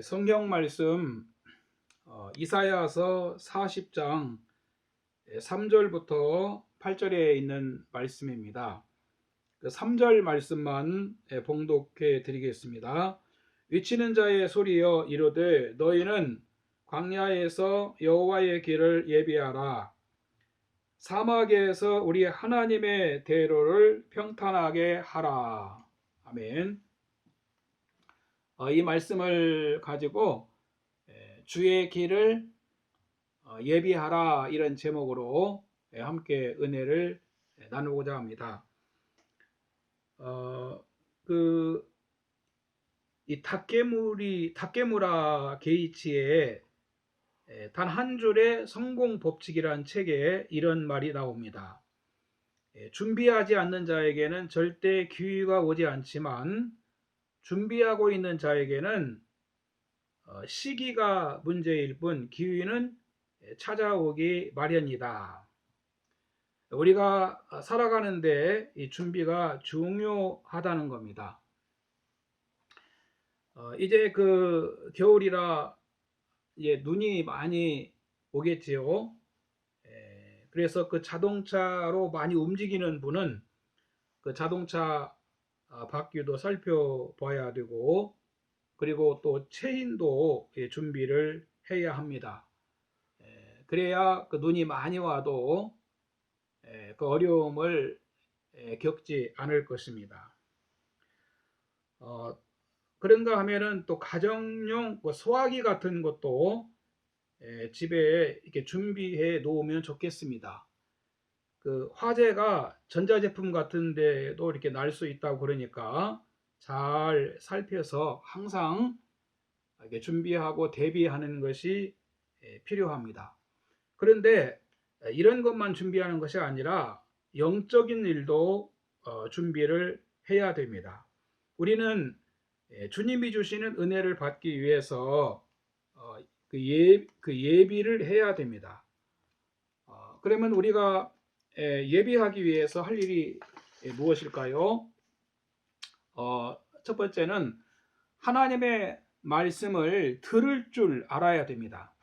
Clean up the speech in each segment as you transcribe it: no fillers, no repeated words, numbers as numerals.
성경 말씀 이사야서 40장 3절부터 8절에 있는 말씀입니다. 그 3절 말씀만 봉독해 드리겠습니다. 외치는 자의 소리여 이르되 너희는 광야에서 여호와의 길을 예비하라. 사막에서 우리 하나님의 대로를 평탄하게 하라. 아멘. 이 말씀을 가지고 주의 길을 예비하라 이런 제목으로 함께 은혜를 나누고자 합니다. 이 다케무라 게이츠의 단 한 줄의 성공 법칙이라는 책에 이런 말이 나옵니다. 준비하지 않는 자에게는 절대 기회가 오지 않지만 준비하고 있는 자에게는 시기가 문제일 뿐 기회는 찾아오기 마련이다. 우리가 살아가는데 이 준비가 중요하다는 겁니다. 이제 그 겨울이라 눈이 많이 오겠지요. 그래서 그 자동차로 많이 움직이는 분은 그 자동차 바퀴도 살펴봐야 되고, 그리고 또 체인도 준비를 해야 합니다. 그래야 그 눈이 많이 와도 그 어려움을 겪지 않을 것입니다. 그런가 하면은 또 가정용 소화기 같은 것도 집에 이렇게 준비해 놓으면 좋겠습니다. 그 화재가 전자제품 같은 데도 이렇게 날 수 있다고 그러니까 잘 살펴서 항상 이렇게 준비하고 대비하는 것이 필요합니다. 그런데 이런 것만 준비하는 것이 아니라 영적인 일도 준비를 해야 됩니다. 우리는 주님이 주시는 은혜를 받기 위해서 그 예비를 해야 됩니다. 그러면 우리가 예비하기 위해서 할 일이 무엇일까요? 첫 번째는 하나님의 말씀을 들을 줄 알아야 됩니다.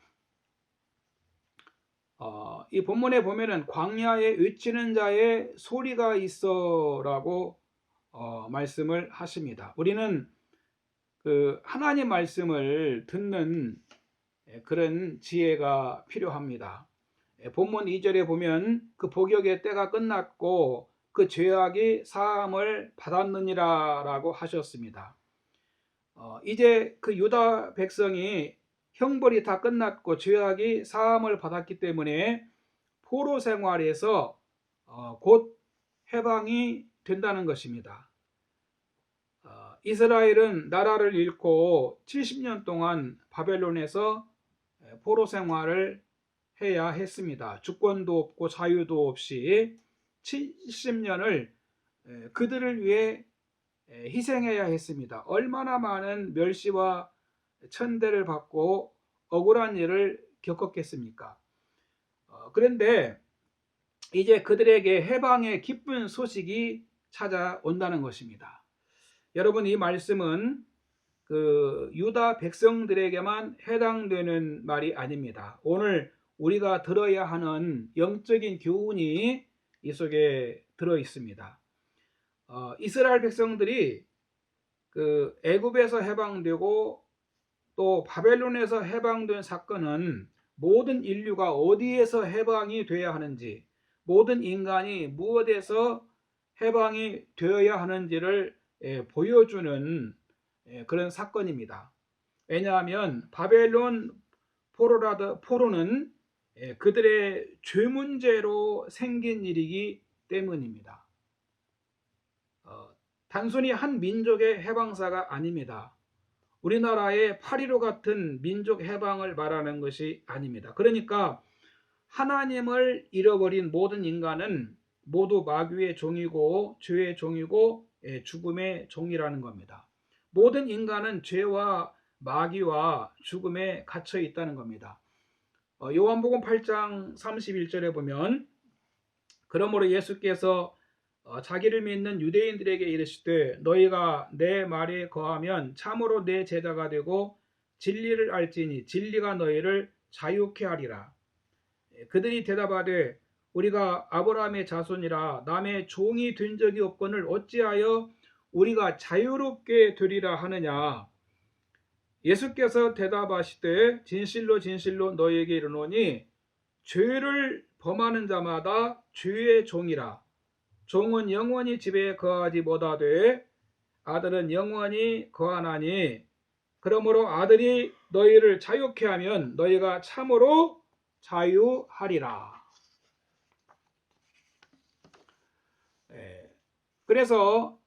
이 본문에 보면은 광야에 외치는 자의 소리가 있어라고 말씀을 하십니다. 우리는 그 하나님 말씀을 듣는 그런 지혜가 필요합니다. 본문 2절에 보면 그 복역의 때가 끝났고 그 죄악이 사함을 받았느니라 라고 하셨습니다. 이제 그 유다 백성이 형벌이 다 끝났고 죄악이 사함을 받았기 때문에 포로 생활에서 곧 해방이 된다는 것입니다. 이스라엘은 나라를 잃고 70년 동안 바벨론에서 포로 생활을 해야 했습니다. 주권도 없고 자유도 없이 70년을 그들을 위해 희생해야 했습니다. 얼마나 많은 멸시와 천대를 받고 억울한 일을 겪었겠습니까? 그런데 이제 그들에게 해방의 기쁜 소식이 찾아온다는 것입니다. 여러분, 이 말씀은 그 유다 백성들에게만 해당되는 말이 아닙니다. 오늘 우리가 들어야 하는 영적인 교훈이 이 속에 들어 있습니다. 이스라엘 백성들이 그 애굽에서 해방되고 또 바벨론에서 해방된 사건은 모든 인류가 어디에서 해방이 되어야 하는지, 모든 인간이 무엇에서 해방이 되어야 하는지를 보여주는 그런 사건입니다. 왜냐하면 바벨론 포로는 그들의 죄 문제로 생긴 일이기 때문입니다. 단순히 한 민족의 해방사가 아닙니다. 우리나라의 8.15 같은 민족 해방을 말하는 것이 아닙니다. 그러니까 하나님을 잃어버린 모든 인간은 모두 마귀의 종이고 죄의 종이고 죽음의 종이라는 겁니다. 모든 인간은 죄와 마귀와 죽음에 갇혀 있다는 겁니다. 요한복음 8장 31절에 보면 그러므로 예수께서 자기를 믿는 유대인들에게 이르시되 너희가 내 말에 거하면 참으로 내 제자가 되고 진리를 알지니 진리가 너희를 자유케 하리라. 그들이 대답하되 우리가 아브라함의 자손이라 남의 종이 된 적이 없거늘 어찌하여 우리가 자유롭게 되리라 하느냐. 예수께서 대답하시되 진실로 진실로 너희에게 이르노니 죄를 범하는 자마다 죄의 종이라. 종은 영원히 집에 거하지 못하되 아들은 영원히 거하나니 그러므로 아들이 너희를 자유케 하면 너희가 참으로 자유하리라. 그래서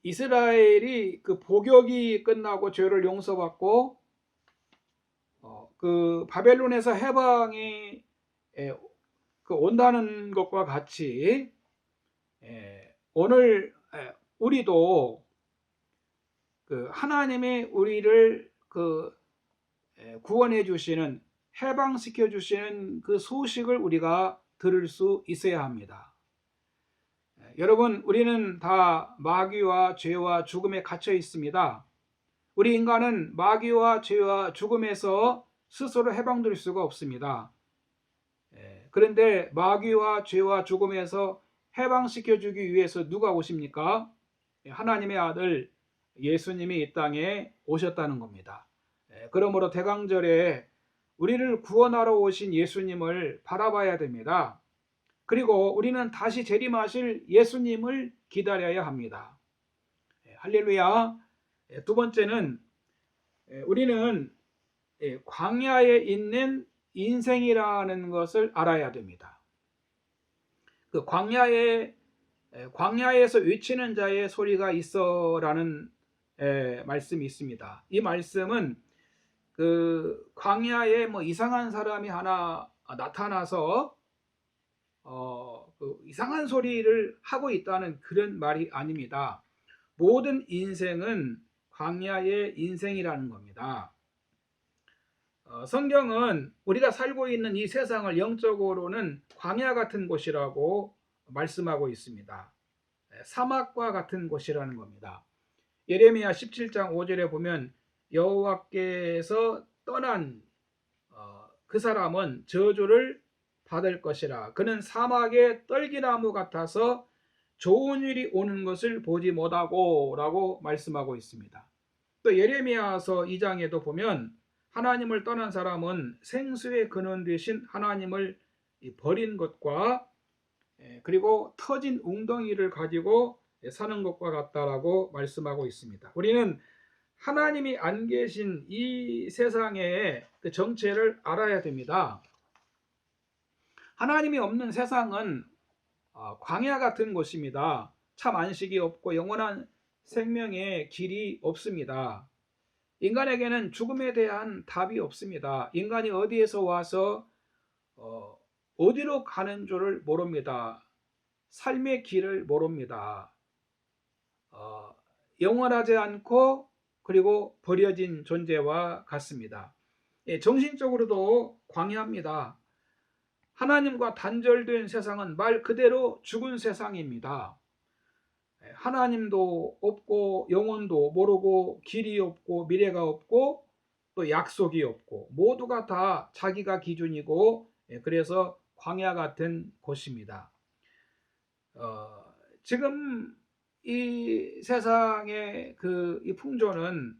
이스라엘이 그 복역이 끝나고 죄를 용서받고 그 바벨론에서 해방이 온다는 것과 같이 오늘 우리도 그 하나님이 우리를 그 구원해 주시는 해방시켜 주시는 그 소식을 우리가 들을 수 있어야 합니다. 여러분, 우리는 다 마귀와 죄와 죽음에 갇혀 있습니다. 우리 인간은 마귀와 죄와 죽음에서 스스로 해방될 수가 없습니다. 그런데 마귀와 죄와 죽음에서 해방시켜 주기 위해서 누가 오십니까? 하나님의 아들 예수님이 이 땅에 오셨다는 겁니다. 그러므로 대강절에 우리를 구원하러 오신 예수님을 바라봐야 됩니다. 그리고 우리는 다시 재림하실 예수님을 기다려야 합니다. 할렐루야. 두 번째는 우리는 광야에 있는 인생이라는 것을 알아야 됩니다. 그 광야에서 외치는 자의 소리가 있어라는 말씀이 있습니다. 이 말씀은 그 광야에 뭐 이상한 사람이 하나 나타나서 그 이상한 소리를 하고 있다는 그런 말이 아닙니다. 모든 인생은 광야의 인생이라는 겁니다. 성경은 우리가 살고 있는 이 세상을 영적으로는 광야 같은 곳이라고 말씀하고 있습니다. 사막과 같은 곳이라는 겁니다. 예레미야 17장 5절에 보면 여호와께서 떠난 그 사람은 저주를 받을 것이라. 그는 사막의 떨기나무 같아서 좋은 일이 오는 것을 보지 못하고 라고 말씀하고 있습니다. 또 예레미야서 2장에도 보면 하나님을 떠난 사람은 생수의 근원 되신 하나님을 버린 것과 그리고 터진 웅덩이를 가지고 사는 것과 같다라고 말씀하고 있습니다. 우리는 하나님이 안 계신 이 세상의 그 정체를 알아야 됩니다. 하나님이 없는 세상은 광야 같은 곳입니다. 참 안식이 없고 영원한 생명의 길이 없습니다. 인간에게는 죽음에 대한 답이 없습니다. 인간이 어디에서 와서 어디로 가는 줄을 모릅니다. 삶의 길을 모릅니다. 영원하지 않고 그리고 버려진 존재와 같습니다. 정신적으로도 광야입니다. 하나님과 단절된 세상은 말 그대로 죽은 세상입니다. 하나님도 없고 영혼도 모르고 길이 없고 미래가 없고 또 약속이 없고 모두가 다 자기가 기준이고 그래서 광야 같은 곳입니다. 지금 이 세상의 이 풍조는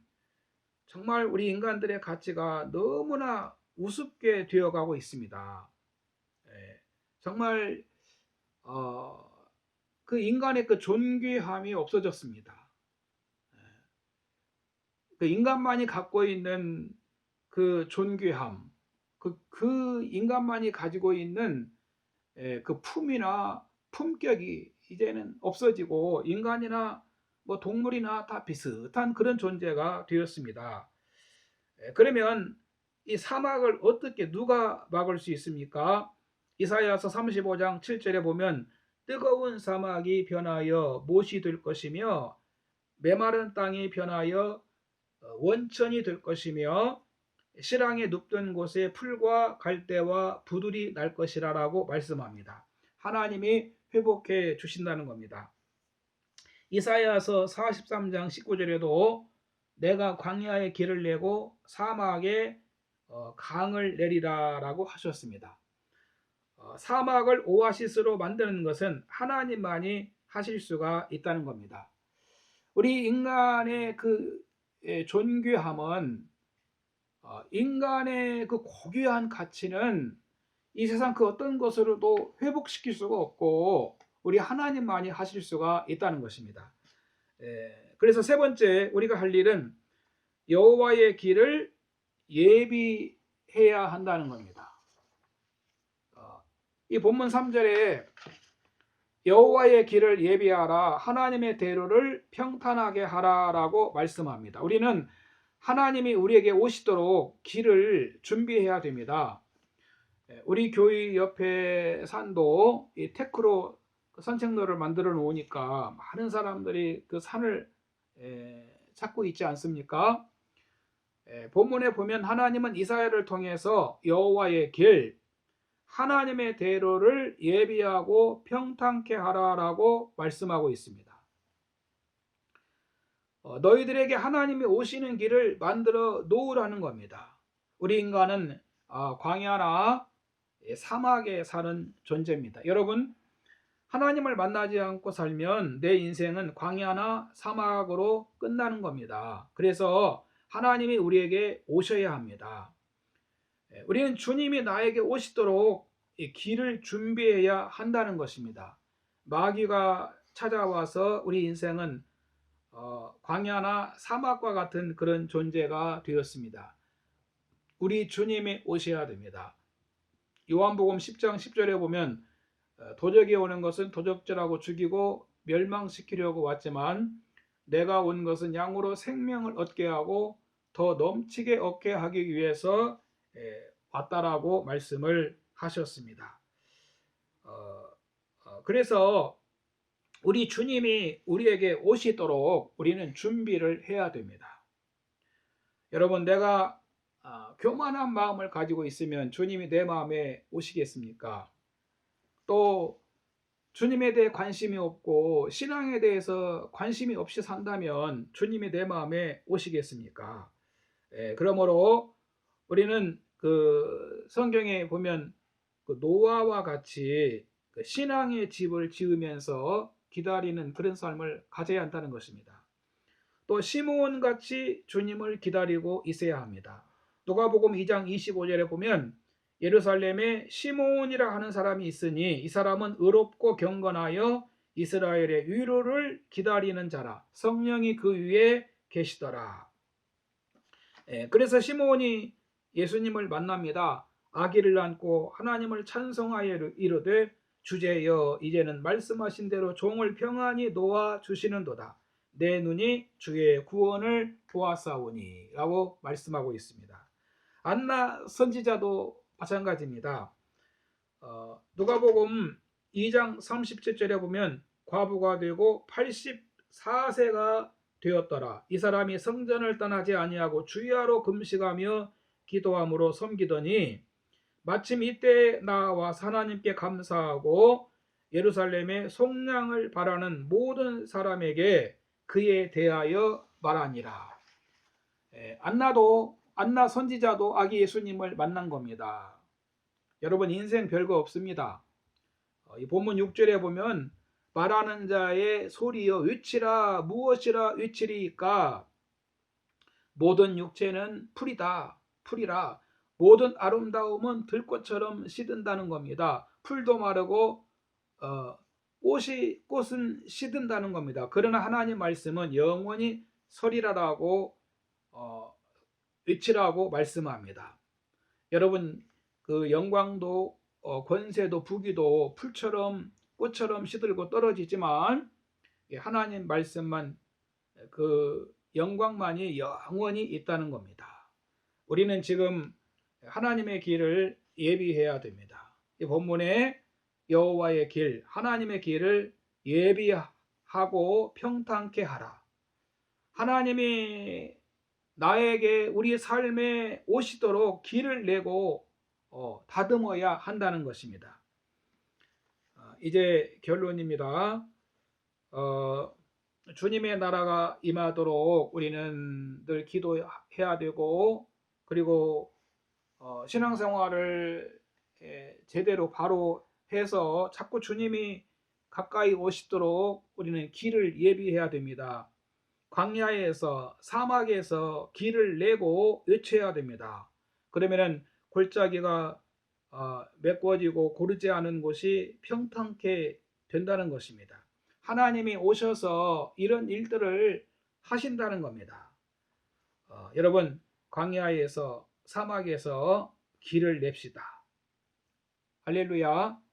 정말 우리 인간들의 가치가 너무나 우습게 되어가고 있습니다. 정말 그 인간의 그 존귀함이 없어졌습니다. 그 인간만이 갖고 있는 그 존귀함, 그 인간만이 가지고 있는 그 품이나 품격이 이제는 없어지고 인간이나 뭐 동물이나 다 비슷한 그런 존재가 되었습니다. 그러면 이 사막을 어떻게 누가 막을 수 있습니까? 이사야서 35장 7절에 보면 뜨거운 사막이 변하여 못이 될 것이며 메마른 땅이 변하여 원천이 될 것이며 실황에 눕던 곳에 풀과 갈대와 부들이 날 것이라라고 말씀합니다. 하나님이 회복해 주신다는 겁니다. 이사야서 43장 19절에도 내가 광야에 길을 내고 사막에 강을 내리라라고 하셨습니다. 사막을 오아시스로 만드는 것은 하나님만이 하실 수가 있다는 겁니다. 우리 인간의 그 존귀함은 인간의 그 고귀한 가치는 이 세상 그 어떤 것으로도 회복시킬 수가 없고 우리 하나님만이 하실 수가 있다는 것입니다. 그래서 세 번째 우리가 할 일은 여호와의 길을 예비해야 한다는 겁니다. 이 본문 3절에 여호와의 길을 예비하라, 하나님의 대로를 평탄하게 하라라고 말씀합니다. 우리는 하나님이 우리에게 오시도록 길을 준비해야 됩니다. 우리 교회 옆에 산도 이 테크로 산책로를 만들어 놓으니까 많은 사람들이 그 산을 찾고 있지 않습니까? 본문에 보면 하나님은 이사야를 통해서 여호와의 길, 하나님의 대로를 예비하고 평탄케 하라라고 말씀하고 있습니다. 너희들에게 하나님이 오시는 길을 만들어 놓으라는 겁니다. 우리 인간은 광야나 사막에 사는 존재입니다. 여러분, 하나님을 만나지 않고 살면 내 인생은 광야나 사막으로 끝나는 겁니다. 그래서 하나님이 우리에게 오셔야 합니다. 우리는 주님이 나에게 오시도록 이 길을 준비해야 한다는 것입니다. 마귀가 찾아와서 우리 인생은 광야나 사막과 같은 그런 존재가 되었습니다. 우리 주님이 오셔야 됩니다. 요한복음 10장 10절에 보면 도적이 오는 것은 도적질하고 죽이고 멸망시키려고 왔지만 내가 온 것은 양으로 생명을 얻게 하고 더 넘치게 얻게 하기 위해서 왔다라고 말씀을 하셨습니다. 그래서 우리 주님이 우리에게 오시도록 우리는 준비를 해야 됩니다. 여러분, 내가 교만한 마음을 가지고 있으면 주님이 내 마음에 오시겠습니까? 또 주님에 대해 관심이 없고 신앙에 대해서 관심이 없이 산다면 주님이 내 마음에 오시겠습니까? 그러므로 우리는 그 성경에 보면 그 노아와 같이 그 신앙의 집을 지으면서 기다리는 그런 삶을 가져야 한다는 것입니다. 또 시므온 같이 주님을 기다리고 있어야 합니다. 누가복음 2장 25절에 보면 예루살렘에 시므온이라 하는 사람이 있으니 이 사람은 의롭고 경건하여 이스라엘의 위로를 기다리는 자라, 성령이 그 위에 계시더라. 그래서 시므온이 예수님을 만납니다. 아기를 낳고 하나님을 찬송하여 이르되 주제여 이제는 말씀하신 대로 종을 평안히 놓아 주시는도다. 내 눈이 주의 구원을 보았사오니 라고 말씀하고 있습니다. 안나 선지자도 마찬가지입니다. 누가복음 2장 37절에 보면 과부가 되고 84세가 되었더라. 이 사람이 성전을 떠나지 아니하고 주야로 금식하며 기도함으로 섬기더니 마침 이때 나와 하나님께 감사하고 예루살렘에 속량을 바라는 모든 사람에게 그에 대하여 말하니라. 안나 선지자도 아기 예수님을 만난 겁니다. 여러분, 인생 별거 없습니다. 이 본문 6절에 보면 말하는 자의 소리여 위치라 무엇이라 위치리까? 모든 육체는 풀이라 모든 아름다움은 들꽃처럼 시든다는 겁니다. 풀도 마르고 꽃은 시든다는 겁니다. 그러나 하나님 말씀은 영원히 서리라라고 위치라고 말씀합니다. 여러분, 그 영광도 권세도 부귀도 풀처럼 꽃처럼 시들고 떨어지지만 하나님 말씀만 그 영광만이 영원히 있다는 겁니다. 우리는 지금 하나님의 길을 예비해야 됩니다. 이 본문에 여호와의 길, 하나님의 길을 예비하고 평탄케 하라. 하나님이 나에게 우리 삶에 오시도록 길을 내고 다듬어야 한다는 것입니다. 이제 결론입니다. 주님의 나라가 임하도록 우리는 늘 기도해야 되고, 그리고 신앙생활을 제대로 바로 해서 자꾸 주님이 가까이 오시도록 우리는 길을 예비해야 됩니다. 광야에서, 사막에서 길을 내고 외쳐야 됩니다. 그러면은 골짜기가 메꿔지고 고르지 않은 곳이 평탄케 된다는 것입니다. 하나님이 오셔서 이런 일들을 하신다는 겁니다. 여러분, 광야에서, 사막에서 길을 냅시다. 할렐루야.